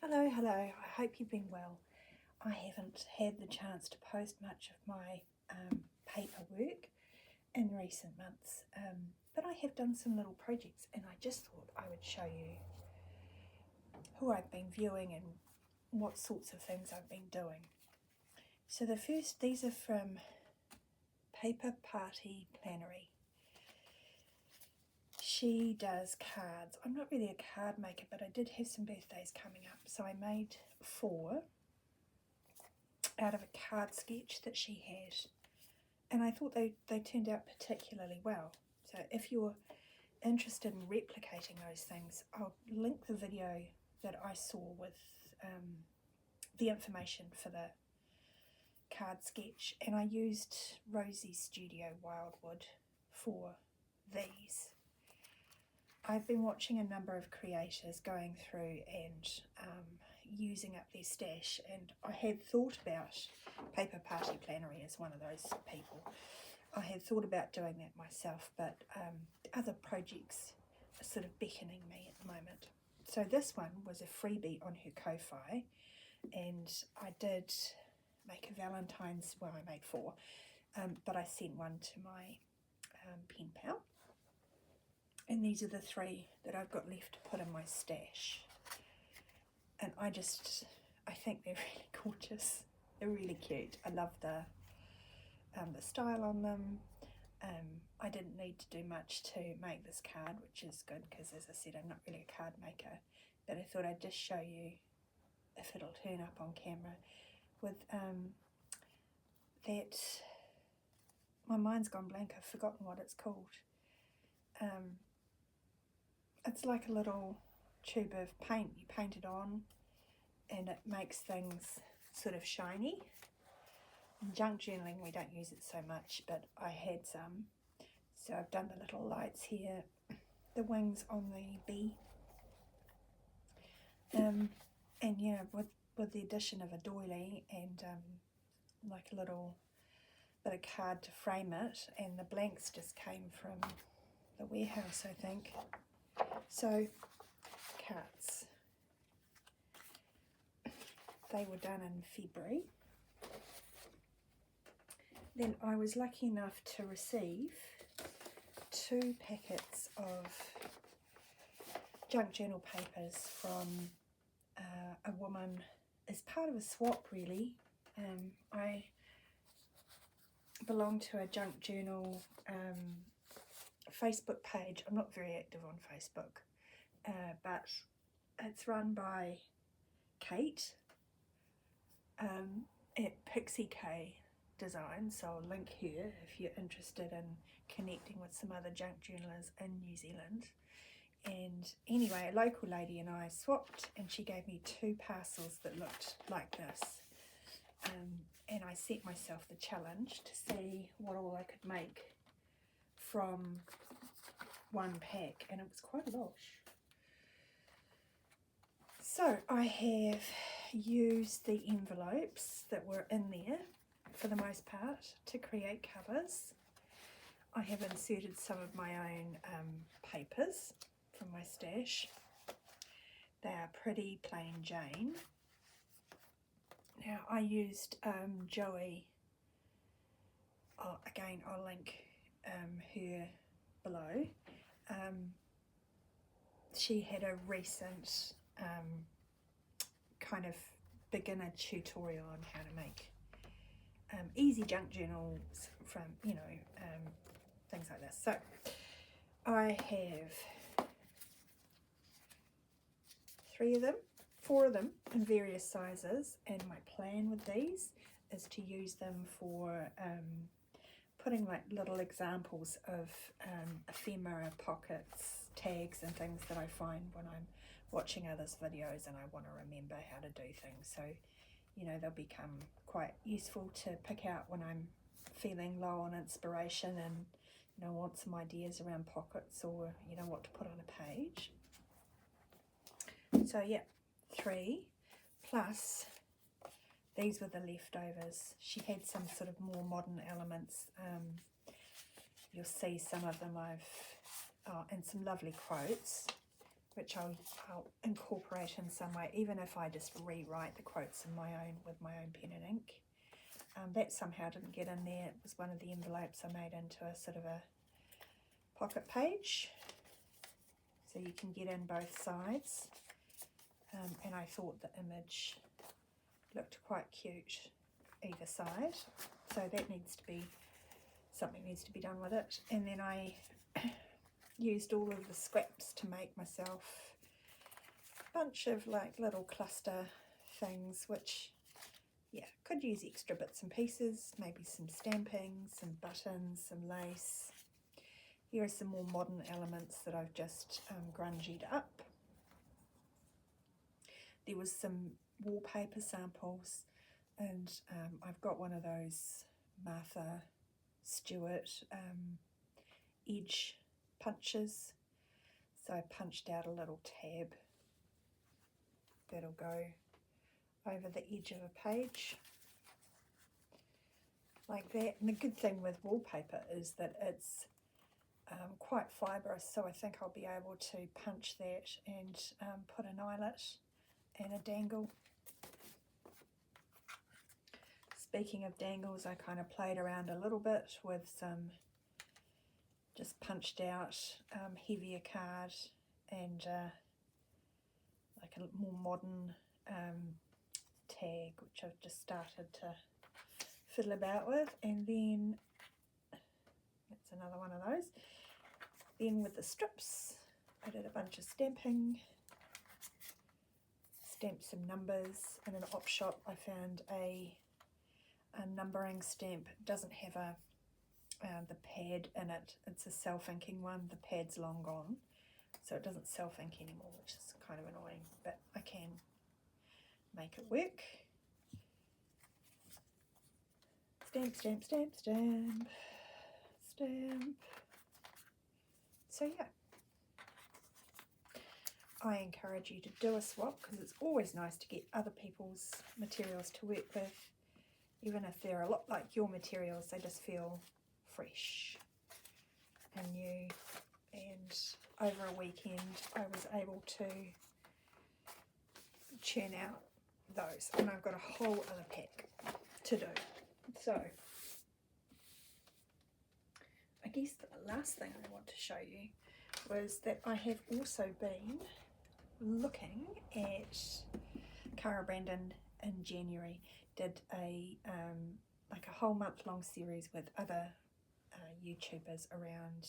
Hello, I hope you've been well. I haven't had the chance to post much of my paperwork in recent months, but I have done some little projects and I just thought I would show you who I've been viewing and what sorts of things I've been doing. So these are from Paper Party Plannery. She does cards. I'm not really a card maker, but I did have some birthdays coming up, so I made 4 out of a card sketch that she had, and I thought they turned out particularly well. So if you're interested in replicating those things, I'll link the video that I saw with the information for the card sketch, and I used Rosie's Studio Wildwood for these. I've been watching a number of creators going through and using up their stash, and I had thought about Paper Party Plannery as one of those people. I had thought about doing that myself, but other projects are sort of beckoning me at the moment. So this one was a freebie on her Ko-Fi, and I did make a Valentine's, well, I made 4, but I sent one to my pen pal. And these are the 3 that I've got left to put in my stash. And I think they're really gorgeous. They're really cute. I love the style on them. I didn't need to do much to make this card, which is good because, as I said, I'm not really a card maker. But I thought I'd just show you if it'll turn up on camera with that. My mind's gone blank. I've forgotten what it's called. It's like a little tube of paint. You paint it on and it makes things sort of shiny. In junk journaling we don't use it so much, but I had some. So I've done the little lights here, the wings on the bee. And you know, with the addition of a doily and like a little bit of card to frame it, and the blanks just came from the warehouse, I think. So, cards. They were done in February. Then I was lucky enough to receive 2 packets of junk journal papers from a woman as part of a swap, really. I belong to a junk journal Facebook page. I'm not very active on Facebook, but it's run by Kate at Pixie K Design, so I'll link her if you're interested in connecting with some other junk journalers in New Zealand. And anyway, a local lady and I swapped, and she gave me 2 parcels that looked like this. And I set myself the challenge to see what all I could make from 1 pack, and it was quite a lot. So I have used the envelopes that were in there for the most part to create covers. I have inserted some of my own papers from my stash. They are pretty plain Jane. Now I used Joey, again I'll link her below. She had a recent kind of beginner tutorial on how to make easy junk journals from, you know, things like this. So I have 4 of them in various sizes, and my plan with these is to use them for putting like little examples of ephemera, pockets, tags and things that I find when I'm watching others' videos and I want to remember how to do things. So, you know, they'll become quite useful to pick out when I'm feeling low on inspiration and, you know, want some ideas around pockets or, you know, what to put on a page. So yeah, 3 plus these were the leftovers. She had some sort of more modern elements. You'll see some of them and some lovely quotes. which I'll incorporate in some way, even if I just rewrite the quotes in my own with my own pen and ink. That somehow didn't get in there. It was one of the envelopes I made into a sort of a pocket page, so you can get in both sides. And I thought the image looked quite cute either side, so that needs to be, something needs to be done with it. And then I used all of the scraps to make myself a bunch of like little cluster things, which, yeah, could use extra bits and pieces, maybe some stamping, some buttons, some lace. Here are some more modern elements that I've just grungied up. There was some wallpaper samples, and I've got one of those Martha Stewart edge punches. So I punched out a little tab that'll go over the edge of a page like that. And the good thing with wallpaper is that it's quite fibrous, so I think I'll be able to punch that and put an eyelet and a dangle. Speaking of dangles, I kind of played around a little bit with some just punched out heavier card and like a more modern tag, which I've just started to fiddle about with. And then that's another one of those. Then with the strips, I did a bunch of stamping, stamped some numbers. In an op shop I found a numbering stamp. It doesn't have a the pad in it. It's a self-inking one. The pad's long gone, so it doesn't self-ink anymore, which is kind of annoying, but I can make it work. Stamp, stamp, stamp, stamp, stamp. So yeah, I encourage you to do a swap, because it's always nice to get other people's materials to work with. Even if they're a lot like your materials, they just feel fresh and new. And over a weekend I was able to churn out those, and I've got a whole other pack to do. So I guess the last thing I want to show you was that I have also been looking at Cara Brandon in January did a like a whole month-long series with other YouTubers around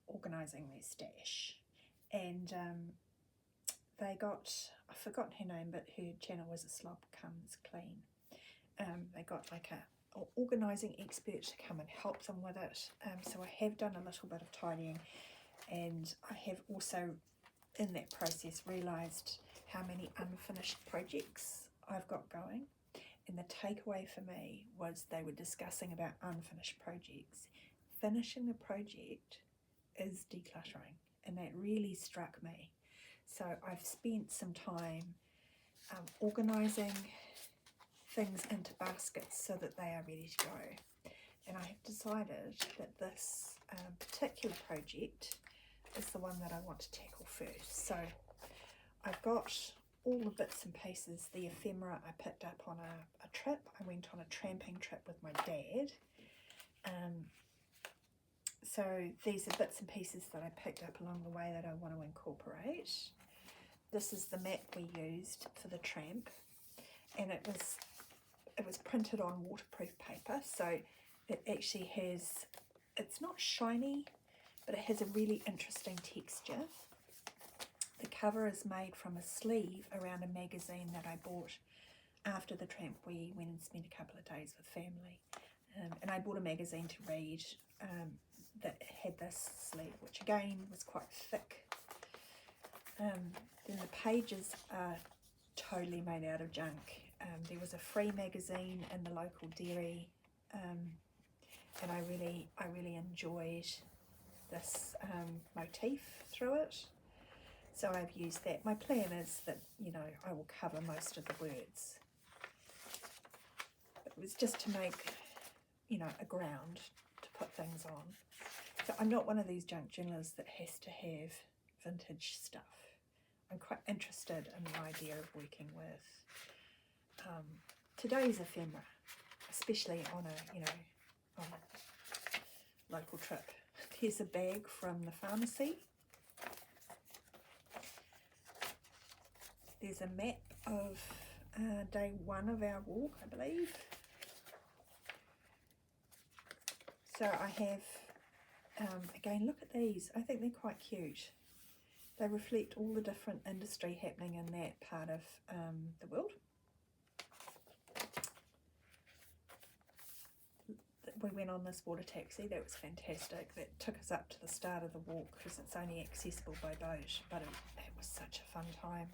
organising their stash, and they got, I've forgotten her name, but her channel was A Slob Comes Clean. They got like a organising expert to come and help them with it. So I have done a little bit of tidying, and I have also in that process realised how many unfinished projects I've got going. And the takeaway for me was they were discussing about unfinished projects. Finishing a project is decluttering, and that really struck me. So I've spent some time organising things into baskets so that they are ready to go. And I have decided that this particular project is the one that I want to tackle first. So I've got all the bits and pieces, the ephemera I picked up on a trip. I went on a tramping trip with my dad. So these are bits and pieces that I picked up along the way that I want to incorporate. This is the mat we used for the tramp, and it was printed on waterproof paper, so it actually has, it's not shiny, but it has a really interesting texture. The cover is made from a sleeve around a magazine that I bought after the tramp. We went and spent a couple of days with family, and I bought a magazine to read that had this sleeve, which again was quite thick. Then the pages are totally made out of junk. There was a free magazine in the local dairy, and I really enjoyed this motif through it. So I've used that. My plan is that, you know, I will cover most of the words. It was just to make, you know, a ground to put things on. So I'm not one of these junk journalists that has to have vintage stuff. I'm quite interested in the idea of working with today's ephemera, especially on on a local trip. Here's a bag from the pharmacy. There's a map of day 1 of our walk, I believe. So I have, again, look at these. I think they're quite cute. They reflect all the different industry happening in that part of the world. We went on this water taxi. That was fantastic. That took us up to the start of the walk because it's only accessible by boat, but it was such a fun time.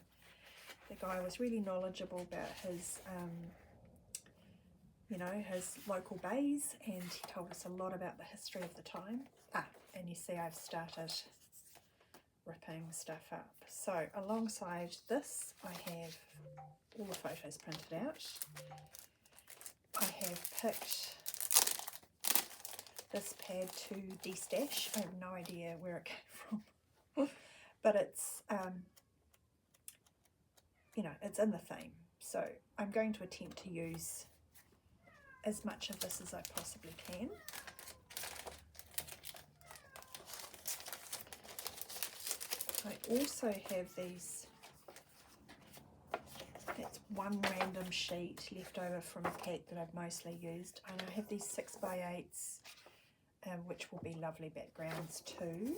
The guy was really knowledgeable about his his local bays, and he told us a lot about the history of the time. And you see I've started ripping stuff up. So alongside this, I have all the photos printed out. I have picked this pad to destash. I have no idea where it came from, but it's it's in the theme. So I'm going to attempt to use as much of this as I possibly can. I also have these, that's one random sheet left over from a pack that I've mostly used, and I have these 6x8s, which will be lovely backgrounds too.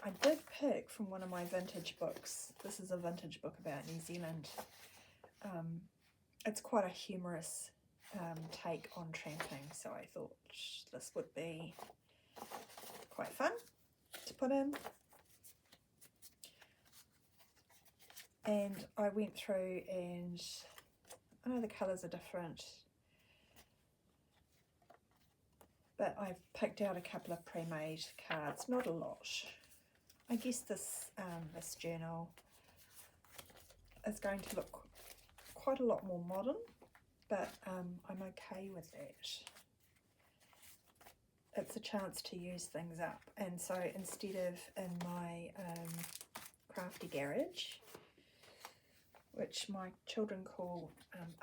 I did pick from one of my vintage books. This is a vintage book about New Zealand. It's quite a humorous take on tramping, so I thought this would be quite fun to put in. And I went through, and I know the colours are different, but I've picked out a couple of pre-made cards, not a lot. I guess this this journal is going to look quite a lot more modern, but I'm okay with that. It's a chance to use things up, and so instead of in my crafty garage, which my children call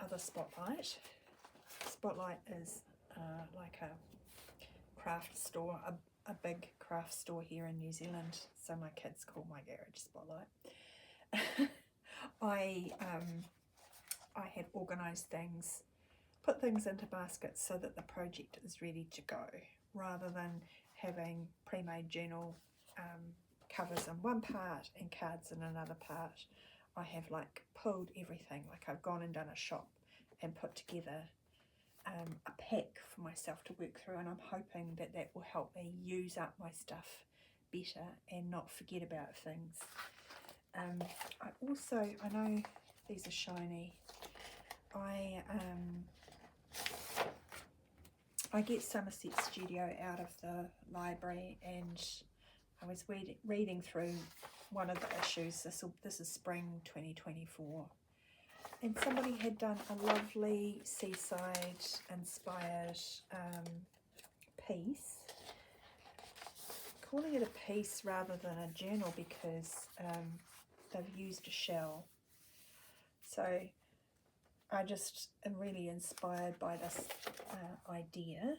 Other Spotlight. Spotlight is like a craft store, a big craft store here in New Zealand, so my kids call my garage Spotlight. I had organised things, put things into baskets so that the project is ready to go, rather than having pre-made journal covers in one part and cards in another part. I have like pulled everything, like I've gone and done a shop and put together a pack for myself to work through, and I'm hoping that that will help me use up my stuff better and not forget about things. I know these are shiny. I get Somerset Studio out of the library, and I was reading through one of the issues. This is spring 2024, and somebody had done a lovely seaside inspired piece, calling it a piece rather than a journal because they've used a shell. So I just am really inspired by this idea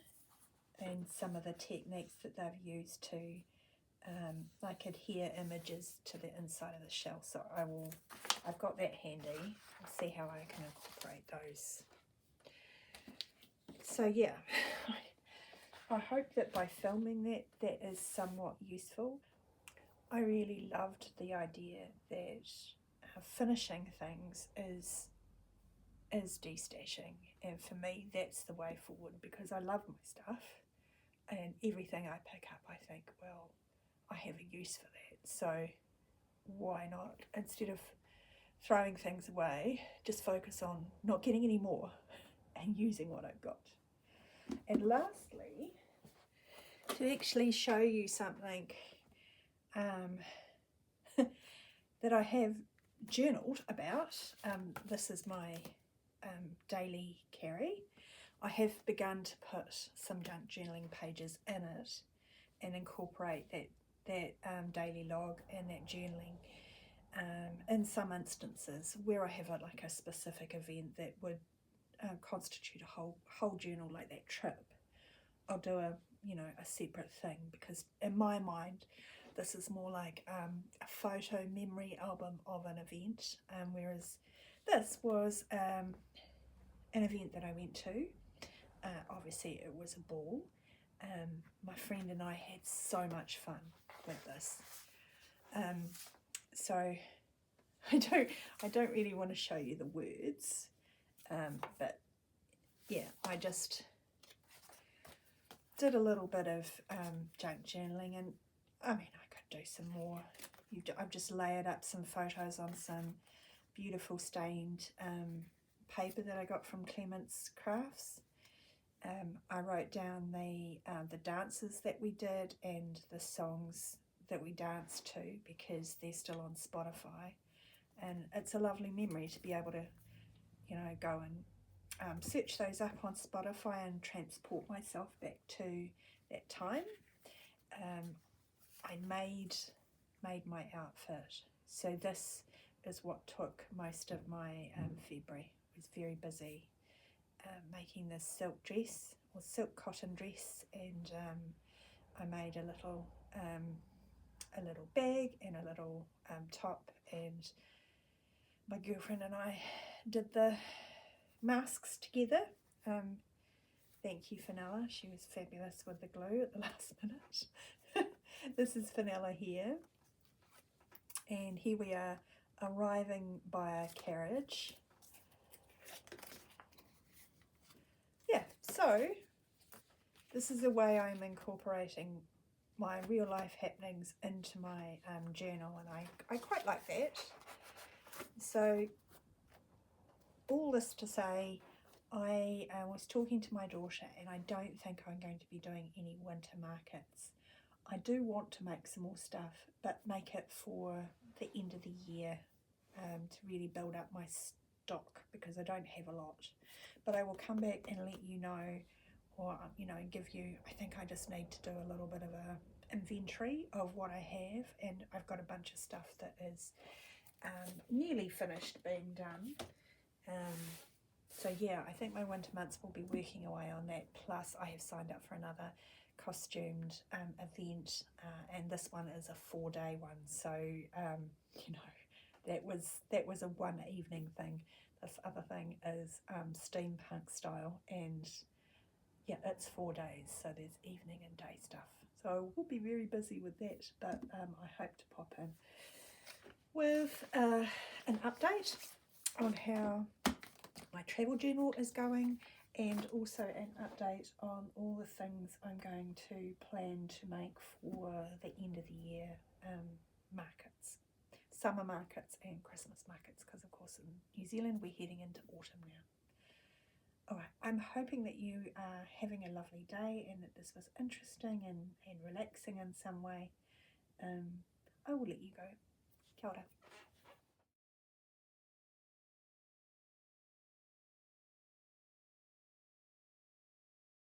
and some of the techniques that they've used to like adhere images to the inside of the shell. So I've got that handy. I'll see how I can incorporate those. So yeah, I hope that by filming that is somewhat useful. I really loved the idea that finishing things is destashing, and for me that's the way forward, because I love my stuff, and everything I pick up I think, well, I have a use for that, so why not, instead of throwing things away, just focus on not getting any more and using what I've got. And lastly, to actually show you something that I have journaled about, this is my daily carry. I have begun to put some junk journaling pages in it and incorporate that that daily log and that journaling. In some instances where I have like a specific event that would constitute a whole journal, like that trip, I'll do a separate thing, because in my mind this is more like a photo memory album of an event, whereas this was an event that I went to. Obviously it was a ball. My friend and I had so much fun with this. So I don't really want to show you the words, but yeah, I just did a little bit of junk journaling, and I mean I could do some more. I've just layered up some photos on some beautiful stained paper that I got from Clement's Crafts. I wrote down the dances that we did and the songs that we danced to, because they're still on Spotify, and it's a lovely memory to be able to go and search those up on Spotify and transport myself back to that time. I made my outfit, so this is what took most of my February. I was very busy making this silk dress, or silk cotton dress, and I made a little bag and a little top, and my girlfriend and I did the masks together. Thank you, Fenella. She was fabulous with the glue at the last minute. This is Fenella here, and here we are arriving by a carriage. Yeah, so this is the way I'm incorporating my real life happenings into my journal, and I quite like that. So all this to say, I was talking to my daughter, and I don't think I'm going to be doing any winter markets. I do want to make some more stuff, but make it for the end of the year, to really build up my stock, because I don't have a lot. But I will come back and let you know, or give you, I think I just need to do a little bit of a inventory of what I have, and I've got a bunch of stuff that is nearly finished being done. So yeah, I think my winter months will be working away on that, plus I have signed up for another costumed event, and this one is a 4-day one, so that was a one evening thing. This other thing is steampunk style, and yeah, it's 4 days, so there's evening and day stuff, so we'll be very busy with that, but I hope to pop in with an update on how my travel journal is going, and also an update on all the things I'm going to plan to make for the end of the year markets, summer markets and Christmas markets, because of course in New Zealand we're heading into autumn now. Alright, I'm hoping that you are having a lovely day, and that this was interesting and relaxing in some way. I will let you go. Kia ora.